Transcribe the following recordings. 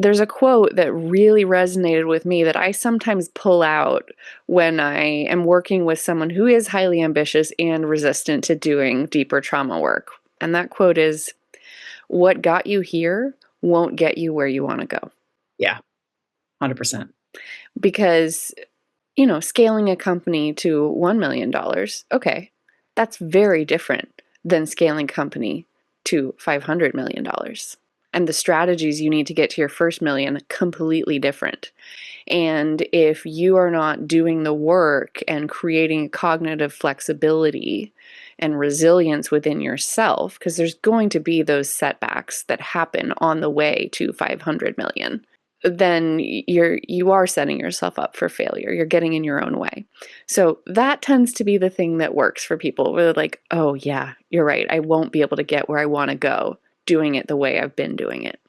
There's a quote that really resonated with me that I sometimes pull out when I am working with someone who is highly ambitious and resistant to doing deeper trauma work. And that quote is, "What got you here won't get you where you want to go." Yeah, 100%. Because, scaling a company to $1 million, okay, that's very different than scaling a company to $500 million. And the strategies you need to get to your first million, completely different. And if you are not doing the work and creating cognitive flexibility and resilience within yourself, because there's going to be those setbacks that happen on the way to 500 million, then you are setting yourself up for failure. You're getting in your own way. So that tends to be the thing that works for people, where they're like, oh yeah, you're right, I won't be able to get where I want to go doing it the way I've been doing it.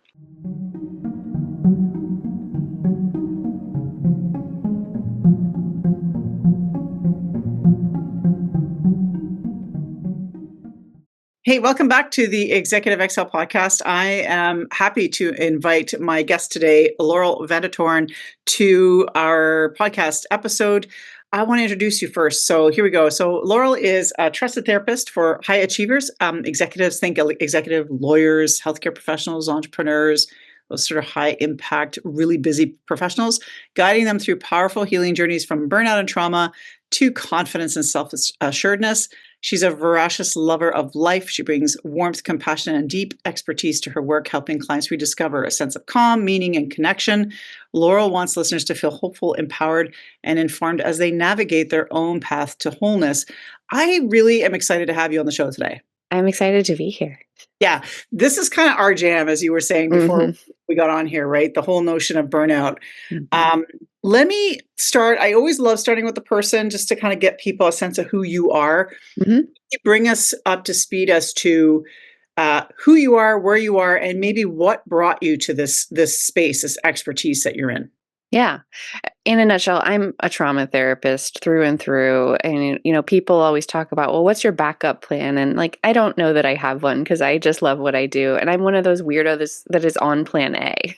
Hey, welcome back to the Executive Excel podcast. I am happy to invite my guest today, Laurel Van De Torn, to our podcast episode. I want to introduce you first. So here we go. So Laurel is a trusted therapist for high achievers, executives, think executive lawyers, healthcare professionals, entrepreneurs, those sort of high impact, really busy professionals, guiding them through powerful healing journeys from burnout and trauma to confidence and self-assuredness. She's a voracious lover of life. She brings warmth, compassion, and deep expertise to her work, helping clients rediscover a sense of calm, meaning, and connection. Laurel wants listeners to feel hopeful, empowered, and informed as they navigate their own path to wholeness. I really am excited to have you on the show today. I'm excited to be here. Yeah, this is kind of our jam, as you were saying before we got on here, right? The whole notion of burnout. Let me start. I always love starting with the person just to kind of get people a sense of who you are. Bring us up to speed as to who you are, where you are, and maybe what brought you to this space, this expertise that you're in. Yeah. In a nutshell, I'm a trauma therapist through and through. And, people always talk about, well, what's your backup plan? And I don't know that I have one because I just love what I do. And I'm one of those weirdos that is on plan A.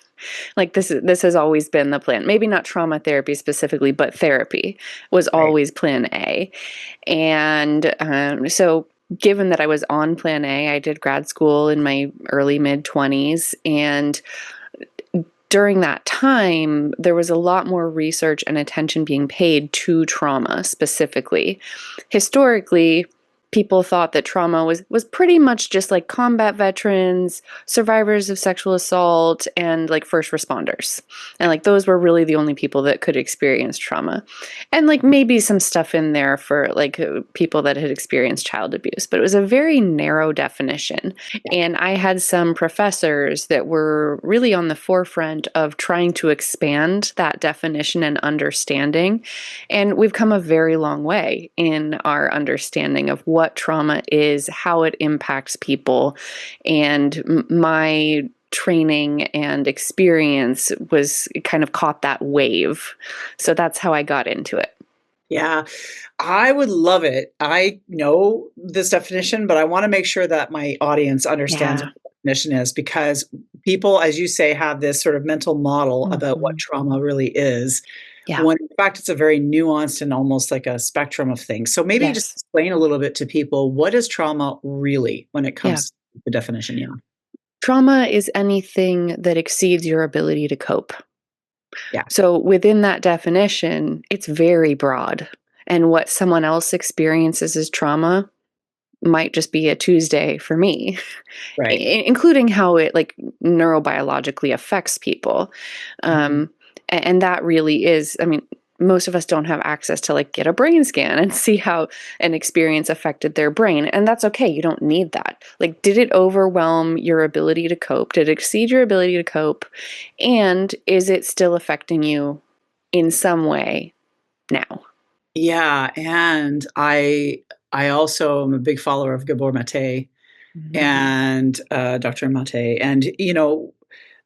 This has always been the plan. Maybe not trauma therapy specifically, but therapy was always plan A. And so given that I was on plan A, I did grad school in my early mid-20s. And during that time, there was a lot more research and attention being paid to trauma specifically. Historically, people thought that trauma was pretty much just like combat veterans, survivors of sexual assault, and first responders. And those were really the only people that could experience trauma. And maybe some stuff in there for people that had experienced child abuse, but it was a very narrow definition. And I had some professors that were really on the forefront of trying to expand that definition and understanding. And we've come a very long way in our understanding of what trauma is, how it impacts people. And my training and experience was kind of caught that wave. So that's how I got into it. Yeah, I would love it. I know this definition, but I want to make sure that my audience understands what the definition is, because people, as you say, have this sort of mental model about what trauma really is. Yeah. When in fact, it's a very nuanced and almost like a spectrum of things. So maybe just explain a little bit to people, what is trauma really when it comes to the definition? Yeah. Trauma is anything that exceeds your ability to cope. Yeah. So within that definition, it's very broad. And what someone else experiences as trauma might just be a Tuesday for me, Right. Including how it neurobiologically affects people. And that really is, most of us don't have access to get a brain scan and see how an experience affected their brain. And that's okay. You don't need that. Did it overwhelm your ability to cope? Did it exceed your ability to cope? And is it still affecting you in some way now? Yeah. And I also am a big follower of Gabor Mate and Dr. Mate. And,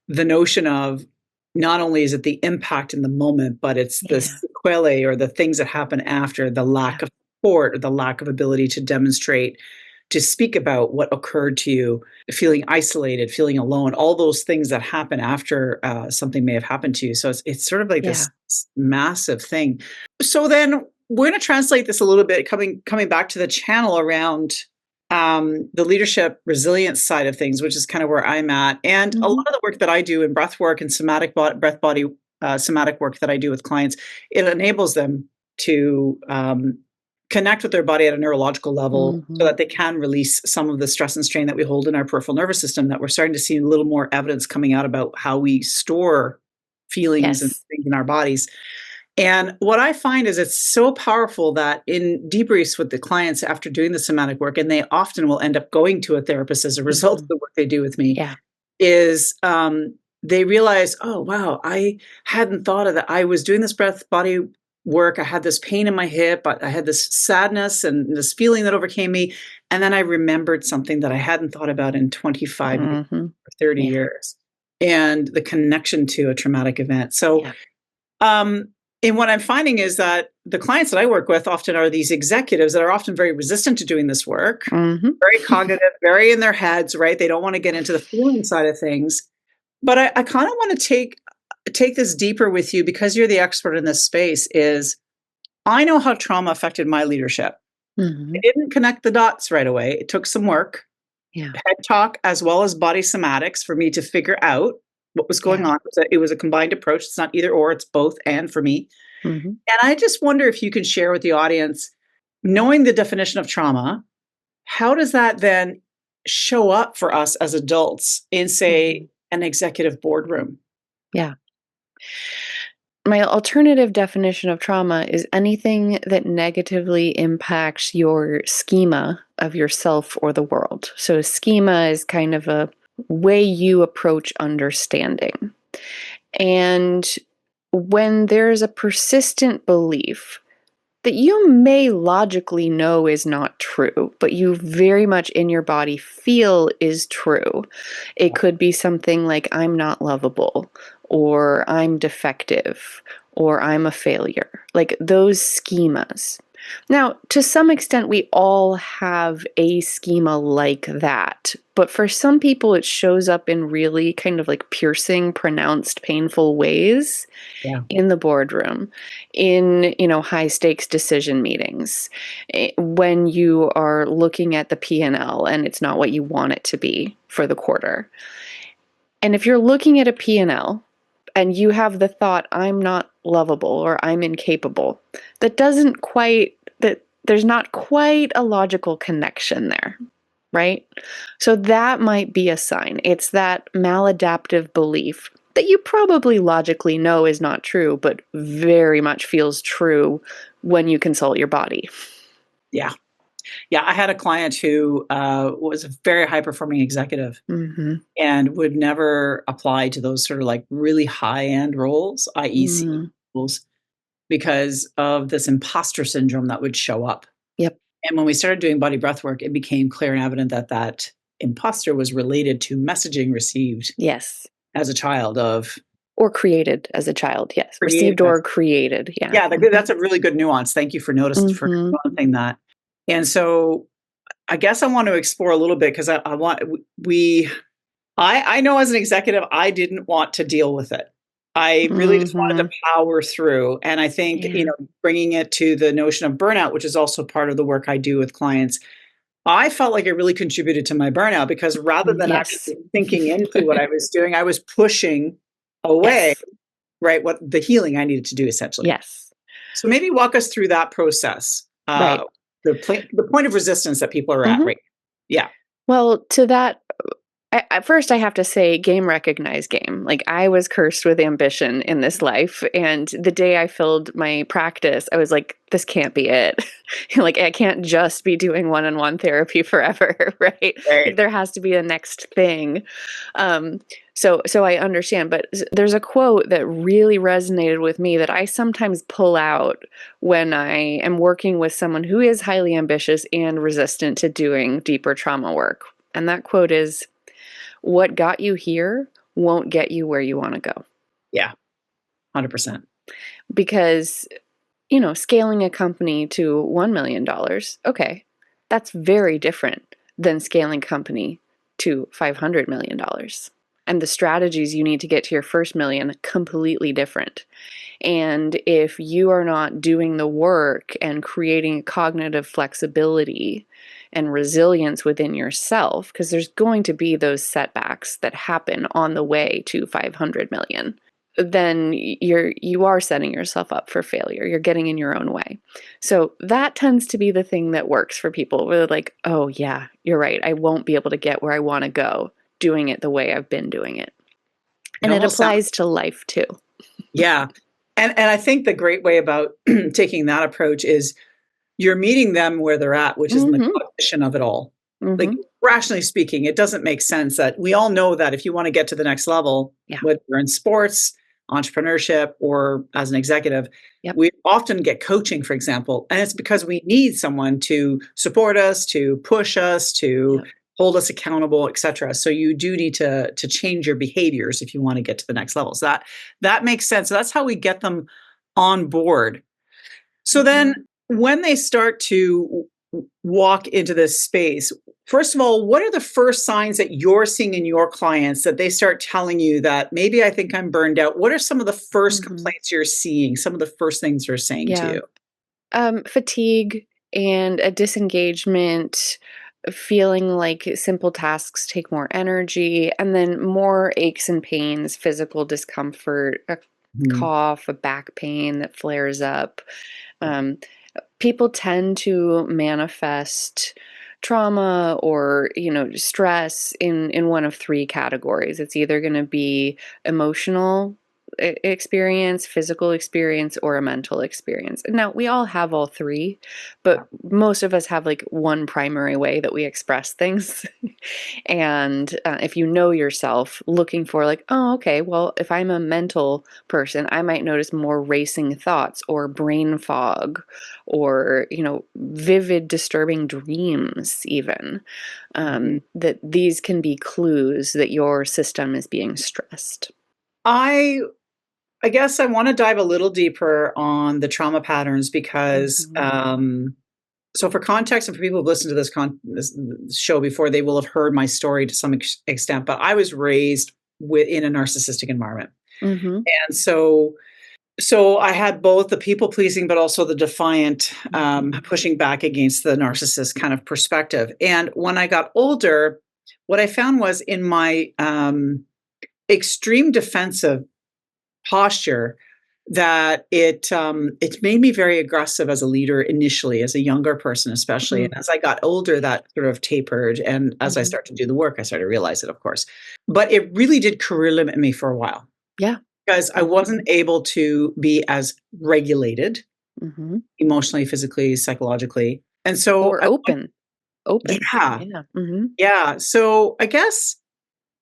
the notion of not only is it the impact in the moment, but it's the sequelae or the things that happen after, the lack of support or the lack of ability to demonstrate to speak about what occurred to you, feeling isolated, feeling alone, all those things that happen after something may have happened to you. So it's sort of like Yeah. this massive thing. So then we're going to translate this a little bit, coming back to the channel around the leadership resilience side of things, which is kind of where I'm at. And a lot Mhm. of the work that I do in breath work and breath body somatic work that I do with clients, it enables them to connect with their body at a neurological level so Mhm. that they can release some of the stress and strain that we hold in our peripheral nervous system, that we're starting to see a little more evidence coming out about how we store feelings and Yes. things in our bodies. And what I find is it's so powerful that in debriefs with the clients after doing the somatic work, and they often will end up going to a therapist as a result of Mhm. the work they do with me, Yeah. is they realize, oh, wow, I hadn't thought of that. I was doing this breath body work. I had this pain in my hip. I had this sadness and this feeling that overcame me. And then I remembered something that I hadn't thought about in 25 years Mhm. or 30 Yeah. years, and the connection to a traumatic event. So, Yeah. um, and what I'm finding is that the clients that I work with often are these executives that are often very resistant to doing this work, Mhm. very cognitive, very in their heads, right? They don't want to get into the feeling side of things. But I kind of want to take this deeper with you because you're the expert in this space. Is I know how trauma affected my leadership. I Mhm. didn't connect the dots right away. It took some work, Yeah. head talk, as well as body somatics for me to figure out what was going Yeah. on. It was a combined approach. It's not either or, it's both and for me. Mhm. And I just wonder if you can share with the audience, knowing the definition of trauma, how does that then show up for us as adults in, say, Mhm. an executive boardroom? Yeah. My alternative definition of trauma is anything that negatively impacts your schema of yourself or the world. So, schema is kind of a way you approach understanding. And when there's a persistent belief that you may logically know is not true, but you very much in your body feel is true. It could be something like, I'm not lovable, or I'm defective, or I'm a failure, like those schemas. Now, to some extent, we all have a schema like that, but for some people, it shows up in really kind of like piercing, pronounced, painful ways Yeah. in the boardroom, in, high stakes decision meetings, when you are looking at the P&L and it's not what you want it to be for the quarter. And if you're looking at a P&L and you have the thought, I'm not lovable or I'm incapable, that there's not quite a logical connection there, right? So that might be a sign. It's that maladaptive belief that you probably logically know is not true, but very much feels true when you consult your body. Yeah. Yeah, I had a client who, was a very high performing executive Mhm. and would never apply to those sort of like really high end roles, i.e. CEO Mm. roles, because of this imposter syndrome that would show up. Yep. And when we started doing body breath work, it became clear and evident that that imposter was related to messaging received Yes. as a child of Or created as a child. Yes. created Received or created. Yeah. yeah, Mhm. that's a really good nuance. Thank you for Mhm. noticing that. And so I guess I want to explore a little bit because I want we I know as an executive, I didn't want to deal with it. I really just wanted to Mhm. power through, and I think, Yeah. bringing it to the notion of burnout, which is also part of the work I do with clients, I felt like it really contributed to my burnout because rather than Yes. actually thinking into what I was doing, I was pushing away, Yes. right, what the healing I needed to do essentially. Yes. So maybe walk us through that process, Right. the point of resistance that people are at, Mhm. right? Yeah. Well, to that, at first, I have to say, game recognized game. Like, I was cursed with ambition in this life. And the day I filled my practice, I was like, this can't be it. Like, I can't just be doing one on one therapy forever, right? Like, Right. there has to be a next thing. Um, so I understand. But there's a quote that really resonated with me that I sometimes pull out when I am working with someone who is highly ambitious and resistant to doing deeper trauma work. And that quote is, what got you here won't get you where you want to go. Yeah. 100%. Because, scaling a company to $1 million, okay, that's very different than scaling company to $500 million. And the strategies you need to get to your first million, completely different. And if you are not doing the work and creating cognitive flexibility and resilience within yourself, because there's going to be those setbacks that happen on the way to 500 million, then you are setting yourself up for failure. You're getting in your own way. So that tends to be the thing that works for people, where they're like, oh yeah, you're right, I won't be able to get where I want to go doing it the way I've been doing it. It And it almost sounds, applies to life too. yeah. And I think the great way about taking that approach is you're meeting them where they're at, which is in the Mm-hmm. cognition of it all. Like, Mm-hmm. rationally speaking, it doesn't make sense that we all know that if you want to get to the next level, Yeah. whether you're in sports, entrepreneurship, or as an executive, Yep. we often get coaching, for example, and it's because we need someone to support us, to push us, to Yep. hold us accountable, etc. So you do need to change your behaviors if you want to get to the next level. So that makes sense. So that's how we get them on board. So then Mm-hmm. when they start to walk into this space, first of all, what are the first signs that you're seeing in your clients that they start telling you that maybe I think I'm burned out? What are some of the first Mm-hmm. complaints you're seeing? Some of the first things they're saying to Yeah. you? Fatigue and a disengagement, feeling like simple tasks take more energy, and then more aches and pains, physical discomfort, a Mhm. cough, a back pain that flares up. Um, People tend to manifest trauma or stress in one of three categories. It's either going to be emotional experience, physical experience, or a mental experience. Now we all have all three, but most of us have like one primary way that we express things. And if you know yourself, looking for like, oh, okay, well, if I'm a mental person, I might notice more racing thoughts or brain fog or vivid disturbing dreams even. Mhm. That these can be clues that your system is being stressed. I I guess I want to dive a little deeper on the trauma patterns because Hmm. so for context and for people who've listened to this show before, they will have heard my story to some extent, but I was raised in a narcissistic environment. Hmm. And so I had both the people pleasing, but also the defiant, Hmm. pushing back against the narcissist kind of perspective. And when I got older, what I found was in my extreme defensive posture that it made me very aggressive as a leader initially, as a younger person, especially. And as I got older, that sort of tapered. And as I Hmm. started to do the work, I started to realize it, of course. But it really did career limit me for a while Yeah. because I wasn't able to be as regulated Hmm. emotionally, physically, psychologically. And so Or I want, open. yeah, Yeah. Hmm. yeah. So I guess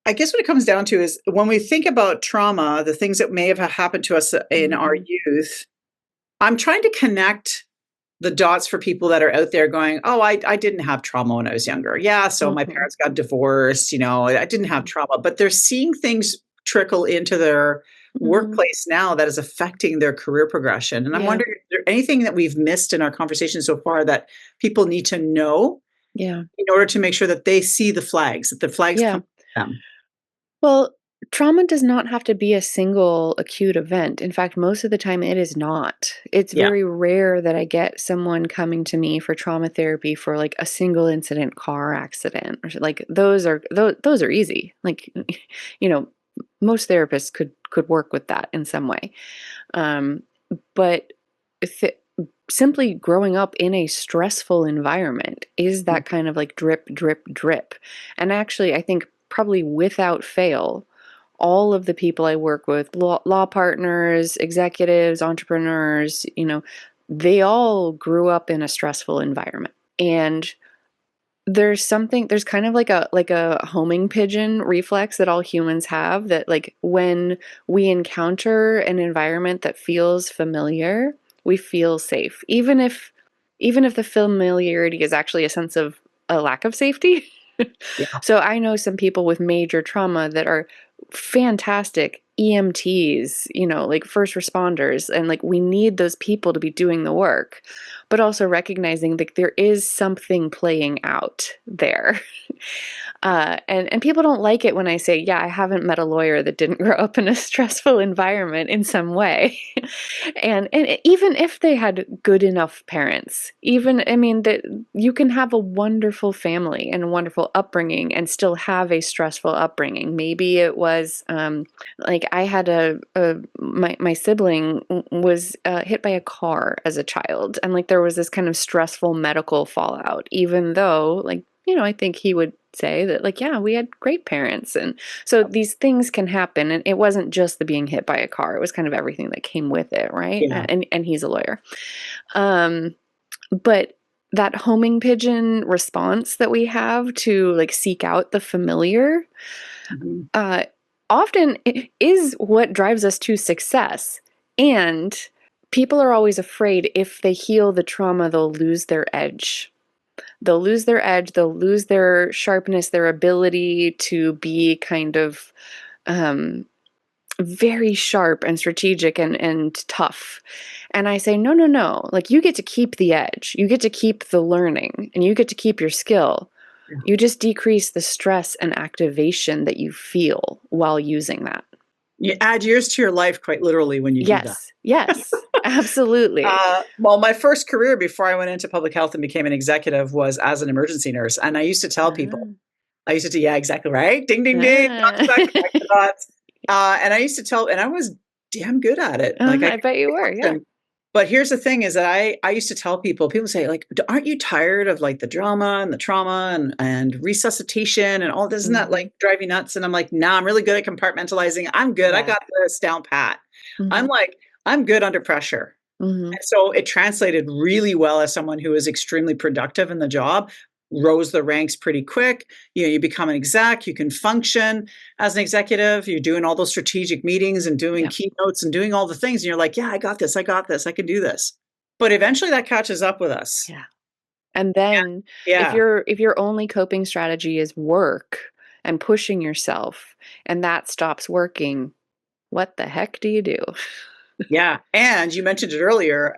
what it comes down to is when we think about trauma, the things that may have happened to us in our Hmm. youth, I'm trying to connect the dots for people that are out there going, oh, I didn't have trauma when I was younger. Yeah, so my Hmm. parents got divorced, I didn't have trauma, but they're seeing things trickle into their Hmm. workplace now that is affecting their career progression. And I'm Yeah. wondering, is there anything that we've missed in our conversation so far that people need to know Yeah. in order to make sure that they see the flags, that the flags Yeah. come to them? Well, trauma does not have to be a single acute event. In fact, most of the time it is not. It's Yeah. very rare that I get someone coming to me for trauma therapy for like a single incident car accident or like those are easy. Like you know, most therapists could work with that in some way. Um, but th- simply growing up in a stressful environment is that kind of like drip, drip, drip. And actually, I think probably without fail, all of the people I work with, law partners, executives, entrepreneurs, they all grew up in a stressful environment. And there's kind of like a homing pigeon reflex that all humans have, that like when we encounter an environment that feels familiar, we feel safe, even if the familiarity is actually a sense of a lack of safety. Yeah. So I know some people with major trauma that are fantastic EMTs, like first responders, and like we need those people to be doing the work. but also recognizing that there is something playing out there. And people don't like it when I say, yeah, I haven't met a lawyer that didn't grow up in a stressful environment in some way. And even if they had good enough parents, even, I mean, that you can have a wonderful family and a wonderful upbringing and still have a stressful upbringing. Maybe it was like I had my sibling was hit by a car as a child, and like there was this kind of stressful medical fallout, even though, like, I think he would say that, like, yeah, we had great parents. And so these things can happen. And it wasn't just the being hit by a car, it was kind of everything that came with it, right? Yeah. And he's a lawyer. But that homing pigeon response that we have to like seek out the familiar, Mhm. often is what drives us to success. And people are always afraid if they heal the trauma, they'll lose their edge. They'll lose their edge, they'll lose their sharpness, their ability to be kind of very sharp and strategic and tough. And I say, no, no, no. Like, you get to keep the edge, you get to keep the learning, and you get to keep your skill. Yeah. You just decrease the stress and activation that you feel while using that. You add years to your life quite literally when you do that. Yes, yes, absolutely. Well, my first career before I went into public health and became an executive was as an emergency nurse. And I used to tell people, Ah, yeah, exactly right. Ding, ding, ding. Dots, ah. connect the dots. And I used to tell, and I was damn good at it. Like I I bet you could were, yeah. function. But here's the thing is that I used to tell people say like, Aren't you tired of like the drama and the trauma and resuscitation and all, doesn't that Hmm. like drive you nuts? And I'm like, nah, I'm really good at compartmentalizing. I'm good. I Yeah. got this down pat. I'm Hmm. like, I'm good under pressure. Hmm. And so it translated really well as someone who was extremely productive in the job, rose the ranks pretty quick. You become an exec, you can function as an executive, you're doing all those strategic meetings and doing Yeah. keynotes and doing all the things. And you're like, yeah, I got this, I can do this. But eventually that catches up with us. Yeah. And then Yeah. if your only coping strategy is work and pushing yourself, and that stops working, what the heck do you do? Yeah. And you mentioned it earlier,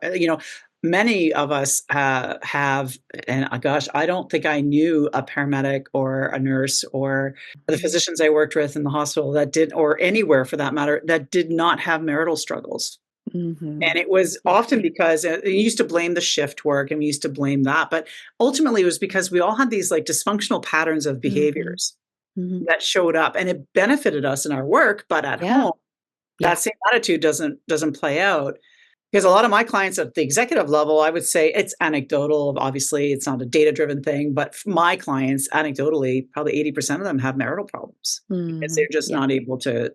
many of us have, and gosh, I don't think I knew a paramedic or a nurse or the Mhm. physicians I worked with in the hospital that did, or anywhere for that matter, that did not have marital struggles. And Mhm. it was often Right. because we used to blame the shift work and we used to blame that. But ultimately, it was because we all had these like dysfunctional patterns of Mhm. behaviors Mhm. that showed up and it benefited us in our work. But at Yeah. home, Yeah. that same attitude doesn't play out. Because a lot of my clients at the executive level, I would say it's anecdotal. Obviously, it's not a data-driven thing, but my clients, anecdotally, probably 80% of them have marital problems because they're Mhm. just Yeah. not able to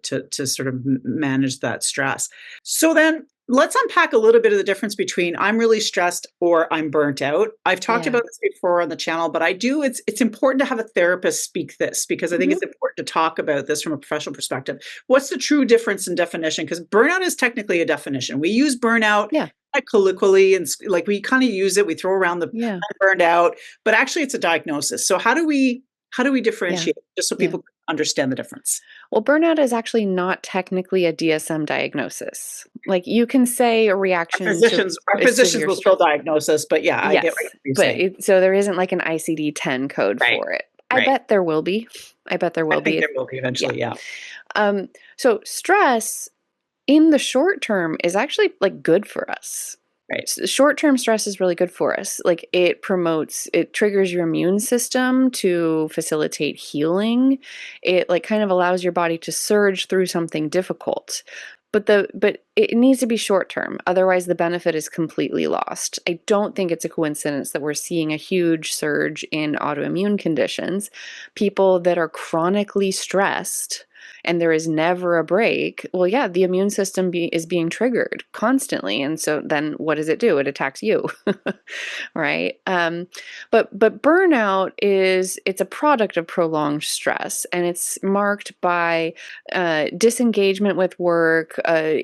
sort of manage that stress. So then let's unpack a little bit of the difference between I'm really stressed or I'm burnt out. I've talked Yeah. about this before on the channel, but it's important to have a therapist speak this because I think Mhm. it's important to talk about this from a professional perspective. What's the true difference in definition? Because burnout is technically a definition. We use burnout Yeah. like colloquially and like we kind of use it. We throw around the Yeah. "I'm burned out," but actually it's a diagnosis. So how do we Yeah. differentiate just so Yeah. people understand the difference? Well, burnout is actually not technically a DSM diagnosis. Like, you can say a Our reaction to physicians, our a physicians severe will throw stress. diagnosis, but yeah, I get what Yes, you're but saying. so there isn't like an ICD-10 code Right, for it. I right. bet there will be. I bet there I will think be. there will be Yeah. eventually. Yeah, So stress in the short term is actually like good for us. right. Short-term stress is really good for us. Like, it triggers your immune system to facilitate healing. It like kind of allows your body to surge through something difficult. But it needs to be short term. Otherwise the benefit is completely lost. I don't think it's a coincidence that we're seeing a huge surge in autoimmune conditions. People that are chronically stressed and there is never a break, well, yeah, the immune system is being triggered constantly. And so then what does it do? It attacks you, right? But burnout it's a product of prolonged stress, and it's marked by disengagement with work,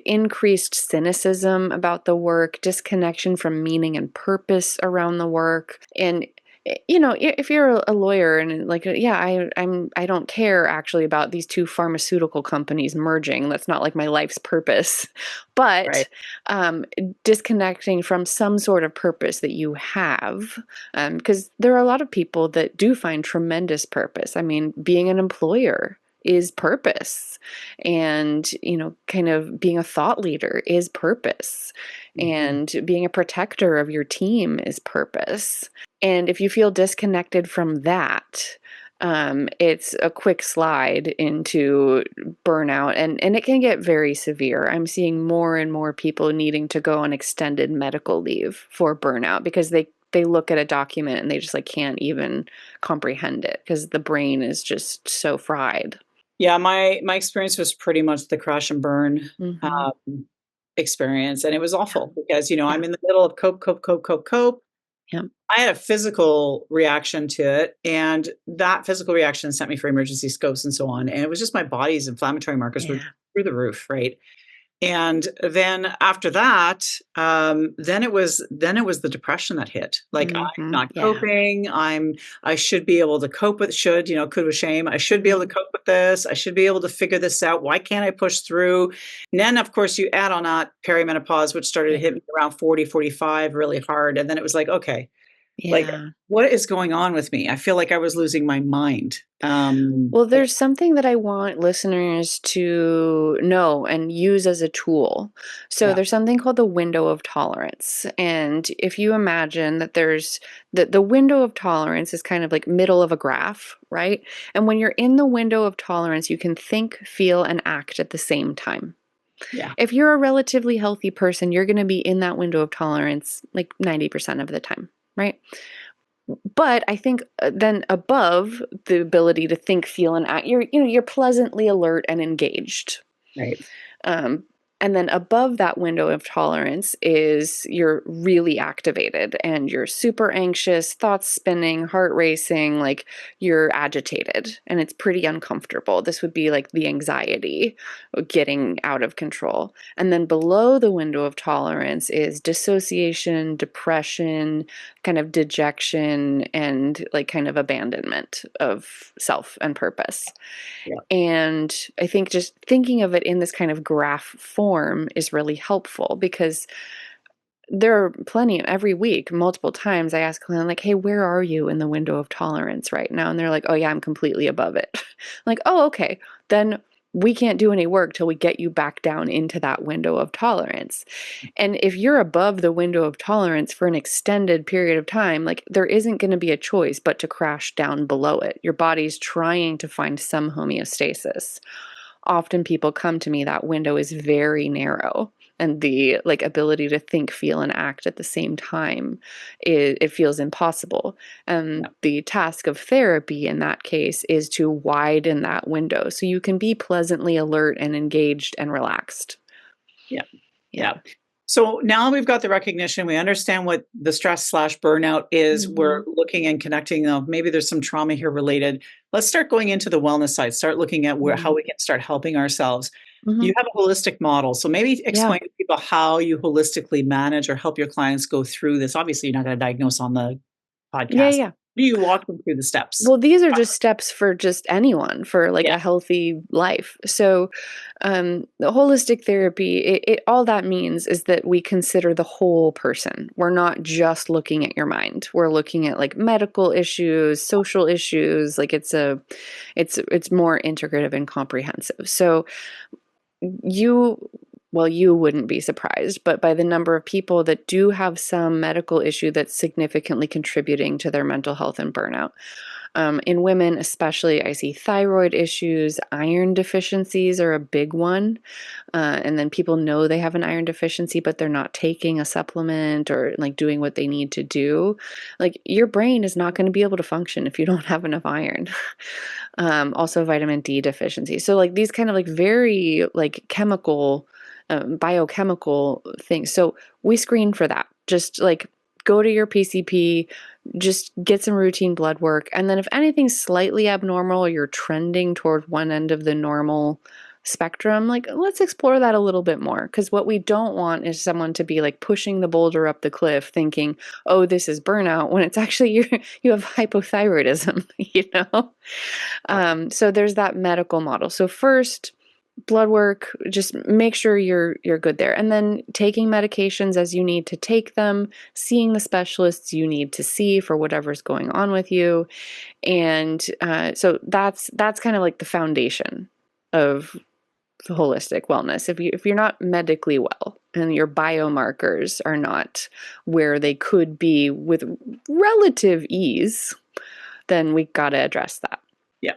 increased cynicism about the work, disconnection from meaning and purpose around the work. And if you're a lawyer and like, yeah, I don't care actually about these two pharmaceutical companies merging. That's not like my life's purpose. Right. But um, disconnecting from some sort of purpose that you have, because there are a lot of people that do find tremendous purpose. I mean, being an employer is purpose, and kind of being a thought leader is purpose, Mhm. and being a protector of your team is purpose. And if you feel disconnected from that, it's a quick slide into burnout, and it can get very severe. I'm seeing more and more people needing to go on extended medical leave for burnout because they look at a document and they just like can't even comprehend it because the brain is just so fried. Yeah, my experience was pretty much the crash and burn, Hmm. um, experience, and it was Yeah. awful because, Yeah. I'm in the middle of cope, cope, cope, cope, cope. Yeah. I had a physical reaction to it, and that physical reaction sent me for emergency scopes and so on, and it was just my body's inflammatory markers were Yeah. through the roof, right? And then after that, then it was the depression that hit. Like, I'm Hmm. not Yeah. coping. I should be able to cope with could with shame. I should be able to Mhm. cope with this. I should be able to figure this out. Why can't I push through? And then of course you add on that perimenopause, which started to Yeah. hit me around 40, 45 really hard. And then it was like, okay, like, Yeah. what is going on with me? I feel like I was losing my mind. Well, there's something that I want listeners to know and use as a tool. So Yeah, there's something called the window of tolerance. And if you imagine that there's the window of tolerance is kind of like middle of a graph, right? And when you're in the window of tolerance, you can think, feel, and act at the same time. yeah, If you're a relatively healthy person, you're going to be in that window of tolerance like 90% of the time, right? But I think then above the ability to think, feel, and act, you're pleasantly alert and engaged. right. Um, and then above that window of tolerance is you're really activated and you're super anxious, thoughts spinning, heart racing, like you're agitated and it's pretty uncomfortable. This would be like the anxiety getting out of control. And then below the window of tolerance is dissociation, depression, kind of dejection, and like kind of abandonment of self and purpose. Yeah, And I think just thinking of it in this kind of graph form is really helpful because there are plenty every week, multiple times I ask a client, like, hey, where are you in the window of tolerance right now? And they're like, oh, yeah, I'm completely above it. I'm like, oh, okay. Then we can't do any work till we get you back down into that window of tolerance. And if you're above the window of tolerance for an extended period of time, like there isn't going to be a choice but to crash down below it. Your body's trying to find some homeostasis. Often people come to me, that window is very narrow, and the like ability to think, feel, and act at the same time, it feels impossible. And yeah, the task of therapy in that case is to widen that window so you can be pleasantly alert and engaged and relaxed. yeah. Yeah. Yeah. So now we've got the recognition, we understand what the stress slash burnout is. We're Hmm. looking and connecting. Maybe there's some trauma here related. Let's start going into the wellness side. Start looking at how we can start helping ourselves. Hmm. You have a holistic model, so maybe Yeah. explain to people how you holistically manage or help your clients go through this. Obviously, you're not going to diagnose on the Yeah. podcast. Yeah. Do you walk them through the steps? Well, these are just steps for just anyone for like Yeah, a healthy life. So, the holistic therapy, it all that means is that we consider the whole person. We're not just looking at your mind. We're looking at like medical issues, social issues. Like it's more integrative and comprehensive. So you well, you wouldn't be surprised, but by the number of people that do have some medical issue that's significantly contributing to their mental health and burnout. In women, especially, I see thyroid issues, iron deficiencies are a big one. And then people know they have an iron deficiency, but they're not taking a supplement or like doing what they need to do. Like your brain is not going to be able to function if you don't have enough iron. Also, vitamin D deficiency. So, like these kind of like very like chemical, biochemical things. So, we screen for that. Just like go to your PCP, just get some routine blood work. And then if anything's slightly abnormal or you're trending toward one end of the normal spectrum, like let's explore that a little bit more. Because what we don't want is someone to be like pushing the boulder up the cliff thinking, oh, this is burnout, when it's actually you have hypothyroidism, you know? So there's that medical model. So first, blood work, just make sure you're good there. And then taking medications as you need to take them, seeing the specialists you need to see for whatever's going on with you. And so that's kind of like the foundation of the holistic wellness. If you're not medically well and your biomarkers are not where they could be with relative ease, then we got to address that. Yeah.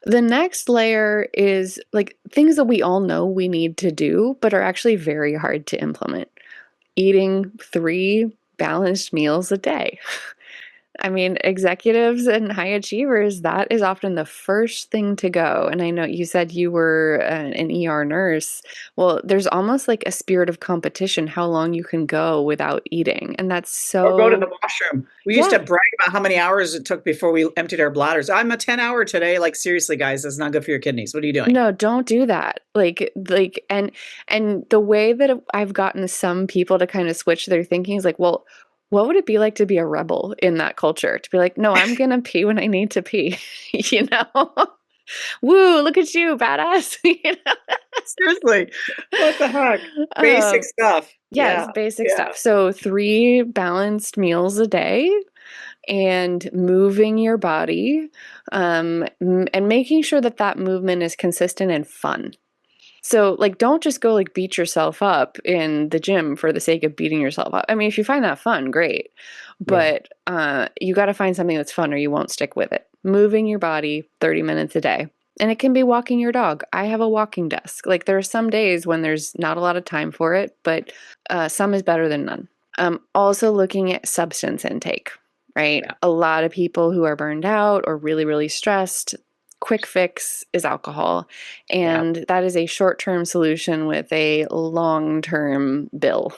The next layer is like things that we all know we need to do, but are actually very hard to implement. Eating 3 balanced meals a day. I mean, executives and high achievers, that is often the first thing to go. And I know you said you were an ER nurse. Well, there's almost like a spirit of competition how long you can go without eating. And that's Or go to so, the washroom. We used to yeah. brag about how many hours it took before we emptied our bladders. I'm a 10-hour today. Like, seriously, guys, that's not good for your kidneys. What are you doing? No, don't do that. And the way that I've gotten some people to kind of switch their thinking is like, well, what would it be like to be a rebel in that culture? To be like, no, I'm gonna pee when I need to pee, you know? Woo, look at you, badass. You know? Seriously. What the heck? Basic Um, stuff. yes, Yeah. basic Yeah. stuff. So 3 balanced meals a day and moving your body, and making sure that that movement is consistent and fun. So, like, don't just go like beat yourself up in the gym for the sake of beating yourself up. I mean, if you find that fun, great. Yeah. But you got to find something that's fun or you won't stick with it. Moving your body 30 minutes a day. And it can be walking your dog. I have a walking desk. Like, there are some days when there's not a lot of time for it, but some is better than none. Also, looking at substance intake, right? Yeah. A lot of people who are burned out or really, really stressed, quick fix is alcohol. Yeah. And that is a short term solution with a long term bill.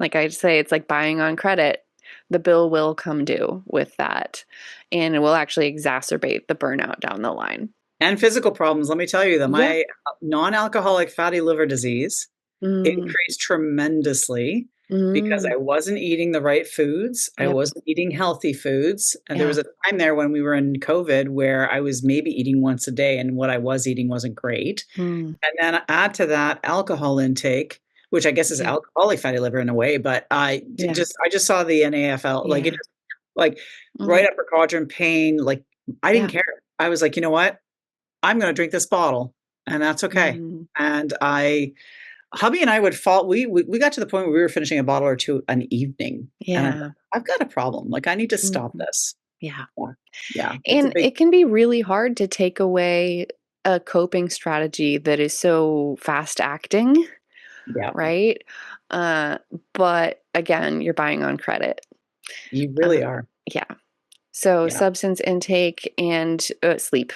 Like I say, it's like buying on credit. The bill will come due with that, and it will actually exacerbate the burnout down the line. And physical problems. Let me tell you that Yeah. my non-alcoholic fatty liver disease Mm, increased tremendously because mm, I wasn't eating the right foods. I yep. wasn't eating healthy foods. And there Yeah. was a time there when we were in COVID where I was maybe eating once a day and what I was eating wasn't great. Mm, And then add to that alcohol intake, which I guess is yeah. alcoholic fatty liver in a way, but Yeah. I just saw the NAFL, like it Yeah. just like Mm, right upper quadrant pain. Like I didn't yeah. care. I was like, you know what? I'm going to drink this bottle and that's okay. Mm, And hubby and I would fall. We got to the point where we were finishing a bottle or two an evening, and I'm like, yeah. I've got a problem. Like I need to stop Mhm. this. Yeah. Yeah, yeah, it's a And big it can be really hard to take away a coping strategy that is so fast acting, yeah. right? Uh, but again, you're buying on credit. You really Uh, are. yeah. So Yeah, substance intake and sleep.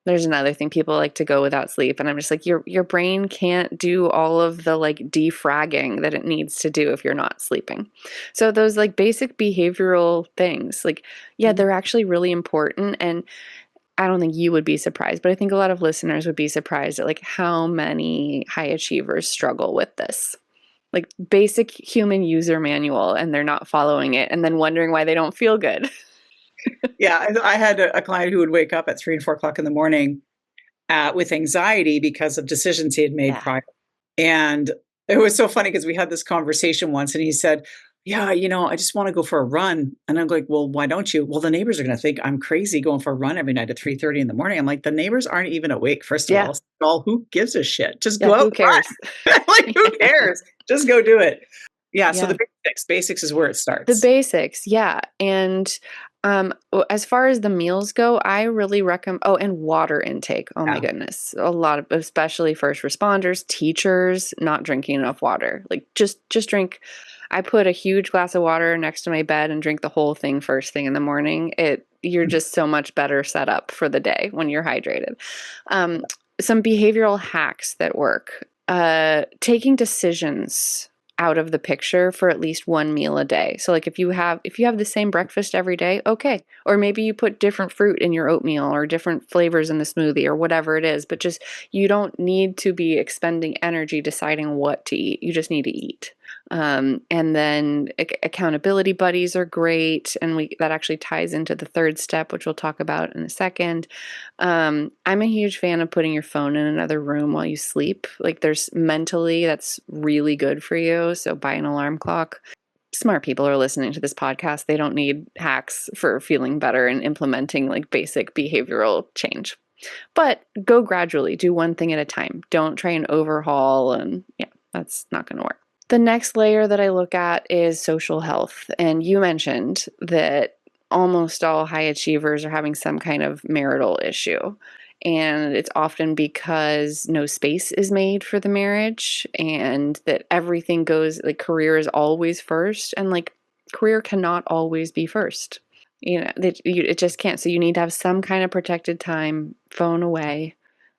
There's another thing people like to go without sleep, and I'm just like, your brain can't do all of the like defragging that it needs to do if you're not sleeping. So those like basic behavioral things, like, yeah, mm, they're actually really important. And I don't think you would be surprised, but I think a lot of listeners would be surprised at like how many high achievers struggle with this. Like basic human user manual and they're not following it and then wondering why they don't feel good. yeah. I had a client who would wake up at 3 and 4 o'clock in the morning with anxiety because of decisions he had made Yeah. prior. And it was so funny because we had this conversation once, and he said, "Yeah, I just want to go for a run." And I'm like, "Well, why don't you?" "Well, the neighbors are going to think I'm crazy going for a run every night at 3:30 in the morning." I'm like, "The neighbors aren't even awake. First of Yeah. all, second of all, who gives a shit? Just Yeah. go out Who and cares? run." Like, who cares? Just go do it. Yeah. So the Yeah. basics is where it The starts. basics, yeah. And as far as the meals go, I really recommend, oh, and water intake. Oh my Yeah. goodness. A lot of, especially first responders, teachers, not drinking enough water. Like just drink. I put a huge glass of water next to my bed and drink the whole thing first thing in the morning. You're just so much better set up for the day when you're hydrated. Um, some behavioral hacks that work. Taking decisions out of the picture for at least one meal a day. So like if you have the same breakfast every day, okay. Or maybe you put different fruit in your oatmeal or different flavors in the smoothie or whatever it is, but just you don't need to be expending energy deciding what to eat. You just need to eat. And then accountability buddies are great, and that actually ties into the third step, which we'll talk about in a second. I'm a huge fan of putting your phone in another room while you sleep. Like there's mentally, that's really good for you. So buy an alarm clock. Smart people are listening to this podcast. They don't need hacks for feeling better and implementing like basic behavioral change. But go gradually, do one thing at a time. Don't try and overhaul, and yeah, that's not going to work. The next layer that I look at is social health. And you mentioned that almost all high achievers are having some kind of marital issue. And it's often because no space is made for the marriage, and that everything goes, like, career is always first, and like career cannot always be first. It just can't. So you need to have some kind of protected time, phone away,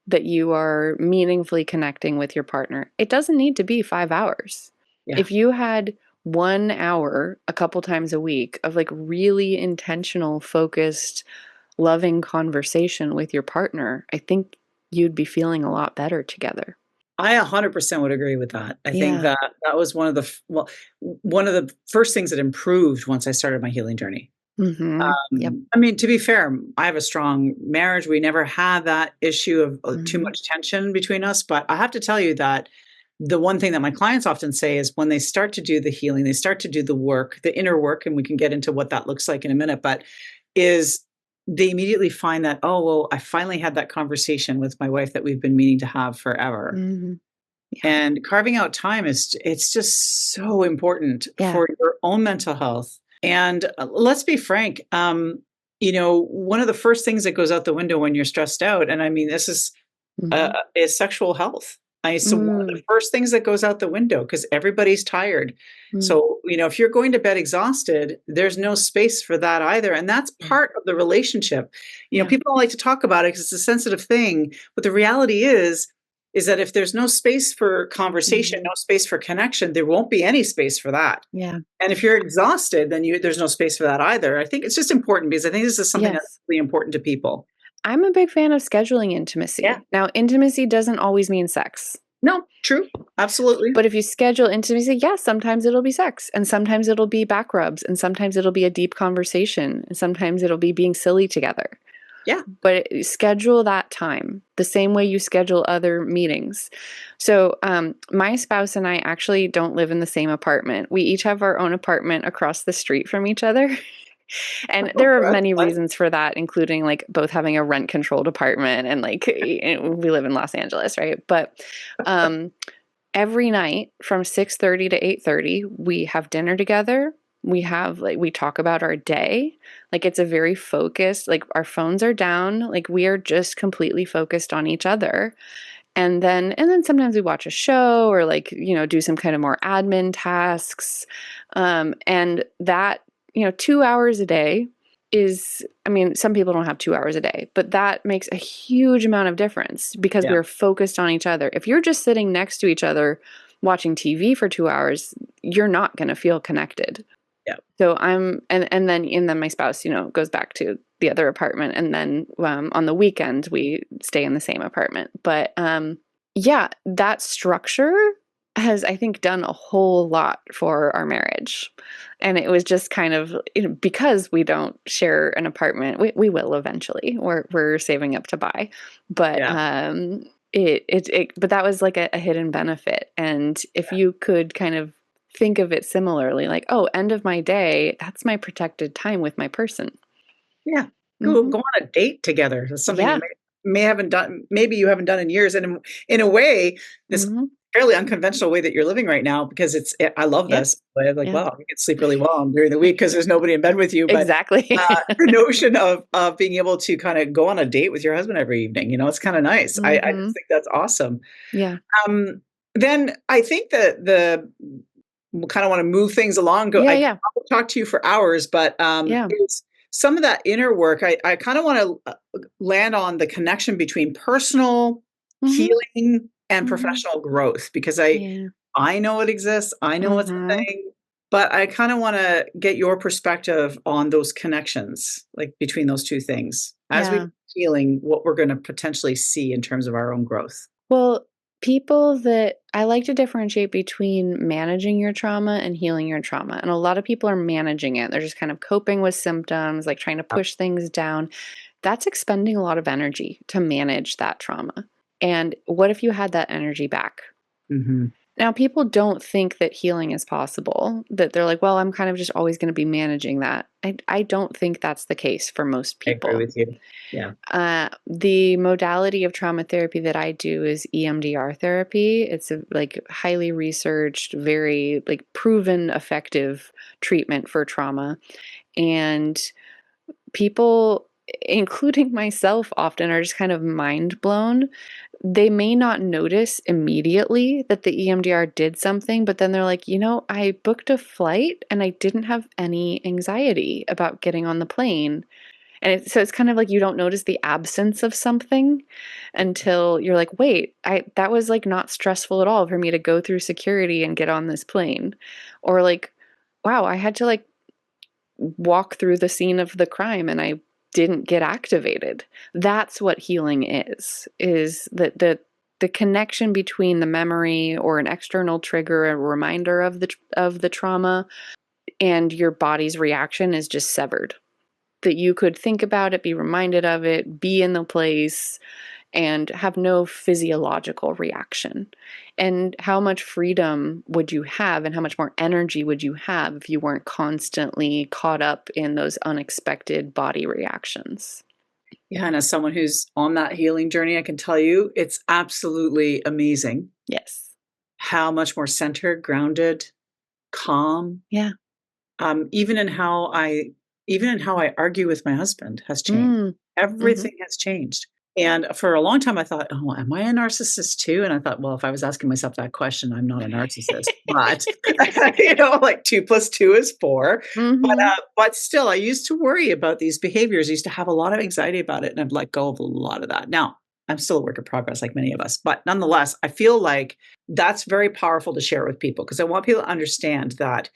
that you are meaningfully connecting with your partner. It doesn't need to be 5 hours. Yeah. If you had 1 hour a couple times a week of like really intentional, focused, loving conversation with your partner, I think you'd be feeling a lot better together. I 100% would agree with that. I think Yeah. that was one of the first things that improved once I started my healing journey. Mm-hmm. Yep. I mean, to be fair, I have a strong marriage. We never had that issue of too Mm-hmm. much tension between us. But I have to tell you that the one thing that my clients often say is when they start to do the healing, they start to do the work, the inner work, and we can get into what that looks like in a minute, but is they immediately find that, oh, well, I finally had that conversation with my wife that we've been meaning to have forever. Mm-hmm. Yeah. And carving out time it's just so important Yeah. for your own mental health. And let's be frank, one of the first things that goes out the window when you're stressed out, and I mean, this Mm-hmm. is sexual health. So one of the Mm-hmm. first things that goes out the window because everybody's tired. So, if you're going to bed exhausted, there's no space for that either. And that's Yeah. part of the relationship. Yeah. People don't like to talk about it because it's a sensitive thing. But the reality is that if there's no space for conversation, Mm-hmm. no space for connection, there won't be any space for that. Yeah. And if you're exhausted, then there's no space for that either. I think it's just important because I think this is something that's Yes. really important to people. I'm a big fan of scheduling Yeah. intimacy. Now, intimacy doesn't always mean sex. No, true. Absolutely. But if you schedule intimacy, yes, sometimes it'll be sex, and sometimes it'll be back rubs, and sometimes it'll be a deep conversation, and sometimes it'll be being silly together. Yeah. But schedule that time the same way you schedule other meetings. So my spouse and I actually don't live in the same apartment. We each have our own apartment across the street from each other. And there are That's many fun. reasons for that, including like both having a rent controlled apartment and like we live in Los Angeles, right? But every night from 6:30 to 8:30, we have dinner together. We talk about our day. Like it's a very focused, like our phones are down, like we are just completely focused on each other. And then sometimes we watch a show or like, do some kind of more admin tasks. And that, 2 hours a day is, I mean, some people don't have 2 hours a day, but that makes a huge amount of difference because Yeah. we're focused on each other. If you're just sitting next to each other watching TV for 2 hours, you're not going to feel connected. Yeah. So and then my spouse, goes back to the other apartment, and then on the weekend we stay in the same apartment. But yeah, that structure has, I think, done a whole lot for our marriage. And it was just kind of, because we don't share an apartment. We will eventually. We're saving up to buy, but Yeah. but that was like a hidden benefit. And if you could kind of think of it similarly, like, oh, end of my day, that's my protected time with my person. Yeah. Go Hmm. on a date together. That's something you Yeah. may haven't done, maybe you haven't done in years. And in a way, this Hmm. fairly unconventional way that you're living right now, because I love Yeah. this. I'm like, Yeah. wow, you can sleep really well during the week because there's nobody in bed with you. But Exactly. the notion of being able to kind of go on a date with your husband every evening, it's kind of nice. I Hmm. just think that's awesome. Yeah. Um, then I think that we kind of want to move things along. Yeah. I could Yeah. probably talk to you for hours, but Yeah. it's some of that inner work. I kind of want to land on the connection between personal Hmm. healing and Hmm. professional growth, because I Yeah. I know it exists. I know it's a Mhm. thing, but I kind of want to get your perspective on those connections, like between those two things, as we Yeah. healing what we're going to potentially see in terms of our own growth. Well, people that I like to differentiate between managing your trauma and healing your trauma. And a lot of people are managing it. They're just kind of coping with symptoms, like trying to push things down. That's expending a lot of energy to manage that trauma. And what if you had that energy back? Mm-hmm. Now, people don't think that healing is possible, that they're like, well, I'm kind of just always going to be managing that. I don't think that's the case for most I agree people. with you. Yeah. The modality of trauma therapy that I do is EMDR therapy. It's a like highly researched, very like proven effective treatment for trauma. And people, including myself, often are just kind of mind blown. They may not notice immediately that the EMDR did something, but then they're like, I booked a flight and I didn't have any anxiety about getting on the plane. And so it's kind of like you don't notice the absence of something until you're like, wait, that was like not stressful at all for me to go through security and get on this plane. Or like, wow, I had to like walk through the scene of the crime and I didn't get activated. That's what healing is that the connection between the memory or an external trigger, a reminder of the trauma, and your body's reaction is just severed. That you could think about it, be reminded of it, be in the place, and have no physiological reaction. And how much freedom would you have, and how much more energy would you have if you weren't constantly caught up in those unexpected body reactions? Yeah. And as someone who's on that healing journey, I can tell you it's absolutely amazing Yes. how much more centered, grounded, calm, Yeah. even in how I argue with my husband has changed. Mm. Mhm. Everything has changed. And for a long time, I thought, "Oh, am I a narcissist too?" And I thought, well, if I was asking myself that question, I'm not a narcissist. But, like 2 plus 2 is 4. Mhm. But still, I used to worry about these behaviors. I used to have a lot of anxiety about it, and I've let go of a lot of that. Now, I'm still a work in progress like many of us, but nonetheless, I feel like that's very powerful to share with people because I want people to understand that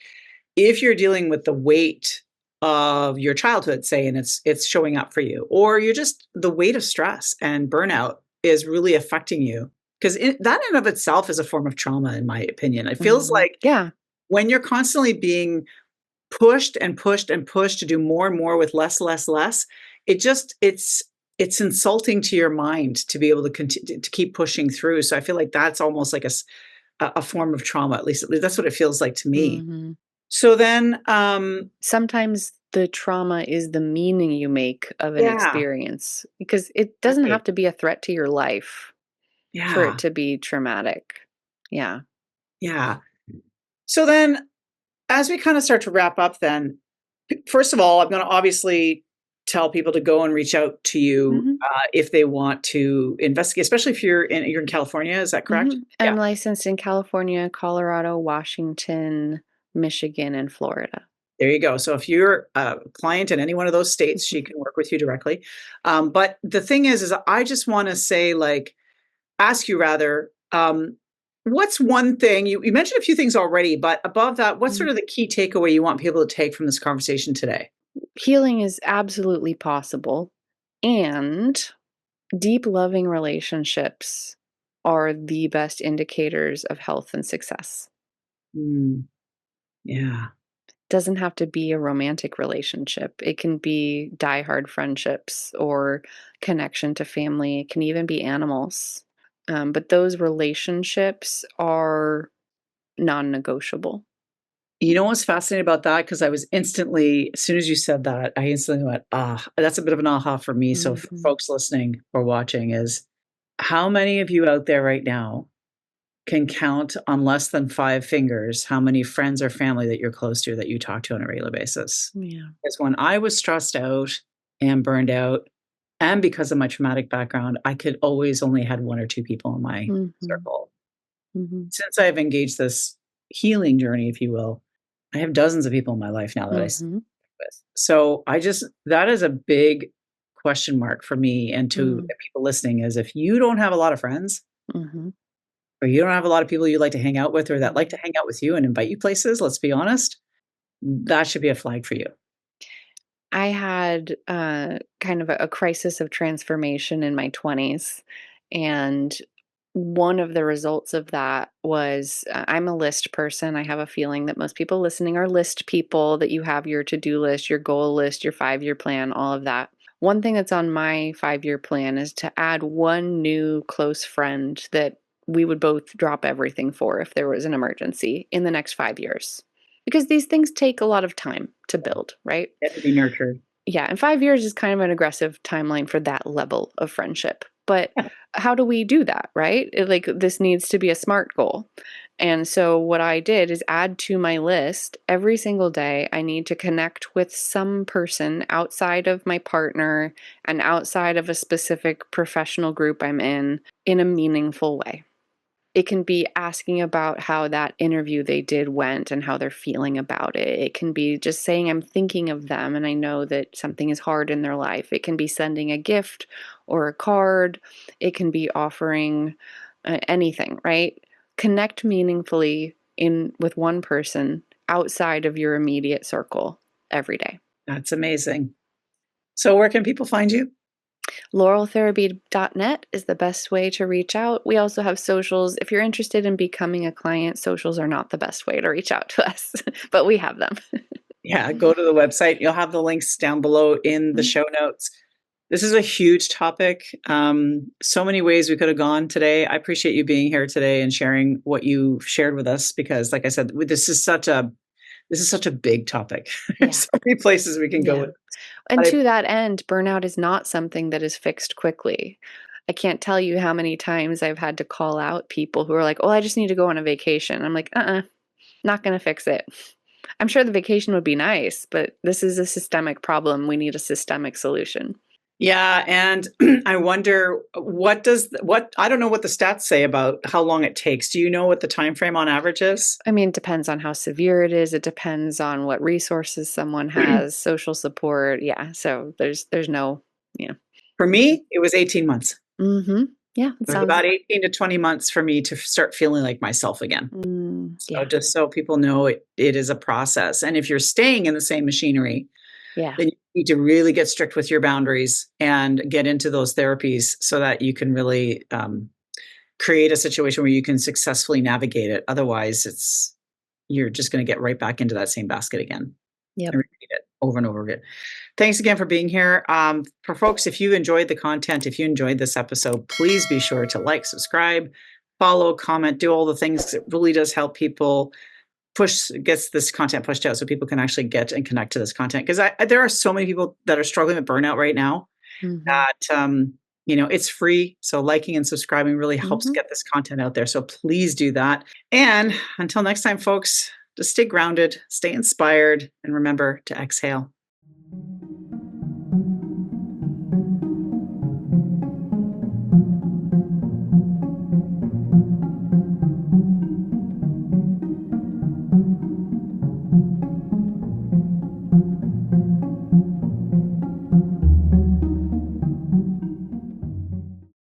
if you're dealing with the weight of your childhood, say, and it's showing up for you, or you're just the weight of stress and burnout is really affecting you, because that in of itself is a form of trauma, in my opinion. It feels Mhm. like Yeah. when you're constantly being pushed and pushed and pushed to do more and more with less, less, less, it's insulting to your mind to be able to continue to keep pushing through. So I feel like that's almost like a form of trauma. At least that's what it feels like to me. Mhm. So then, Sometimes the trauma is the meaning you make of an yeah, experience because it doesn't exactly. have to be a threat to your life for it Yeah, to be traumatic. Yeah. yeah. So then, as we kind of start to wrap up, then, first of all, I'm going to obviously tell people to go and reach out to you Mhm. if they want to investigate, especially if you're in California. Is that correct? Mhm. Yeah. I'm licensed in California, Colorado, Washington, Michigan, and Florida. There you go. So if you're a client in any one of those states, she Mhm. can work with you directly. But the thing is I just want to say, like, ask you rather, what's one thing you mentioned a few things already, but above that, what's sort Mhm. of the key takeaway you want people to take from this conversation today? Healing is absolutely possible, and deep, loving relationships are the best indicators of health and success. Mm, yeah. Doesn't have to be a romantic relationship. It can be diehard friendships or connection to family. It can even be animals. But those relationships are non negotiable. You know what's fascinating about that? Because I was instantly, as soon as you said that, I instantly went, ah, that's a bit of an aha for me. So for Mhm. folks listening or watching is how many of you out there right now can count on less than 5 fingers how many friends or family that you're close to that you talk to on a regular basis? Yeah. Because when I was stressed out and burned out, and because of my traumatic background, I could always only had 1 or 2 people in my Mhm. circle. Mhm. Since I've engaged this healing journey, if you will, I have dozens of people in my life now that I stick Mhm. with. So that is a big question mark for me and to Mm. people listening is if you don't have a lot of friends, Mhm. or you don't have a lot of people you like to hang out with or that like to Mhm. hang out with you and invite you places, let's be honest, that should be a flag for you. I had kind of a crisis of transformation in my 20s. And one of the results of that was I'm a list person. I have a feeling that most people listening are list people, that you have your to do list, your goal list, your 5 year plan, all of that. One thing that's on my 5 year plan is to add one new close friend that we would both drop everything for if there was an emergency in the next 5 years. Because these things take a lot of time to build, right? Get to be nurtured. Yeah, and 5 years is kind of an aggressive timeline for that level of friendship. But Yeah, how do we do that, right? Like, this needs to be a SMART goal. And so what I did is add to my list every single day, I need to connect with some person outside of my partner and outside of a specific professional group I'm in a meaningful way. It can be asking about how that interview they did went and how they're feeling about it. It can be just saying, I'm thinking of them and I know that something is hard in their life. It can be sending a gift or a card. It can be offering anything, right? Connect meaningfully in with one person outside of your immediate circle every day. that's amazing. So where can people find you? Laureltherapy.net is the best way to reach out. We also have socials. If you're interested in becoming a client, socials are not the best way to reach out to us, but we have them. Yeah, go to the website. You'll have the links down below in the Mhm. show notes. This is a huge topic. So many ways we could have gone today. I appreciate you being here today and sharing what you shared with us because, like I said, this is such a big topic. There's Yeah. so many places we can go Yeah. with this. And But to that end, burnout is not something that is fixed quickly. I can't tell you how many times I've had to call out people who are like, "Oh, I just need to go on a vacation." I'm like, not going to fix it. I'm sure the vacation would be nice, but this is a systemic problem. We need a systemic solution. yeah, and I wonder what I don't know what the stats say about how long it takes. Do you know what the time frame on average is? I mean, it depends on how severe it is. It depends on what resources someone has, social support. Yeah. So there's no, yeah. For me, it was 18 months. Mhm. Yeah, it It was sounds about 18 to 20 months for me to start feeling like myself again. So yeah. just so people know it is a process. And if you're staying in the same machinery, Yeah. then you need to really get strict with your boundaries and get into those therapies so that you can really create a situation where you can successfully navigate it. Otherwise, you're just going to get right back into that same basket again Yep. and repeat it over and over again. Thanks again for being here. For folks, if you enjoyed the content, if you enjoyed this episode, please be sure to like, subscribe, follow, comment, do all the things. It really does help people gets this content pushed out so people can actually get and connect to this content. Because there are so many people that are struggling with burnout right now Mhm. that, it's free. So liking and subscribing really helps Mhm. get this content out there. So please do that. And until next time, folks, just stay grounded, stay inspired, and remember to exhale.